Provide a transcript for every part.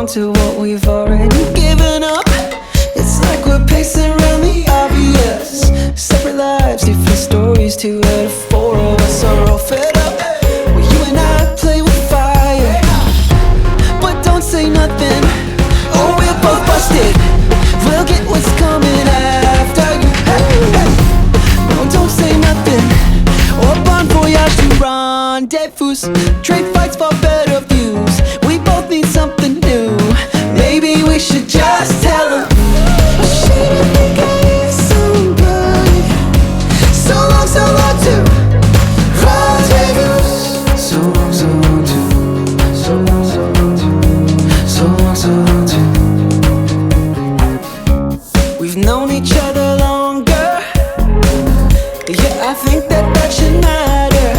on to what we've already given up. It's like we're pacing around the obvious. Separate lives, different stories. 2 out of 4 of us are all fed up. Well, you and I play with fire, but don't say nothing, or we're both busted. We'll get what's coming after you. No, don't say nothing, or bon voyage to rendezvous. Trade fights for better views. We both need something new. Maybe we should just tell them. Oh shit, I think I hear somebody. So long to rendezvous. So long to, so long to, so long to. We've known each other longer. Yeah, I think that should matter.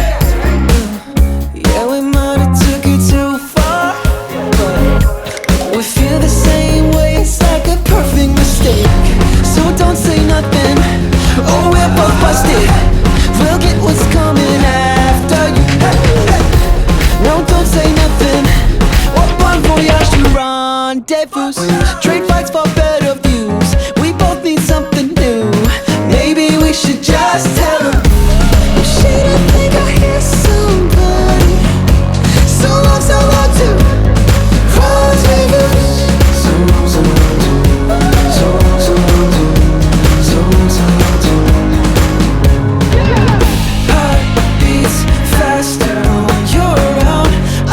Yeah, we might have took it too far, but we feel the same way. It's like a perfect mistake. So don't say nothing, oh, we're both busted. We'll get what's coming after you. No, don't say nothing, or bon voyage to rendezvous. Trade fights for better views. We both need something new. Maybe we should just tell them. Oh shit, I think I hear somebody. So long to rendezvous. So long to, so long to, so long to. Heart beats faster when you're around. I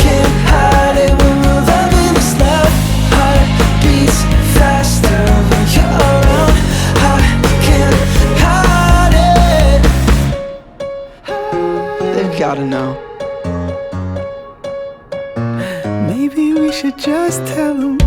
can't hide it when we're loving this loud. Heart beats faster when you're around. I can't hide it. They've gotta know. Maybe we should just tell them.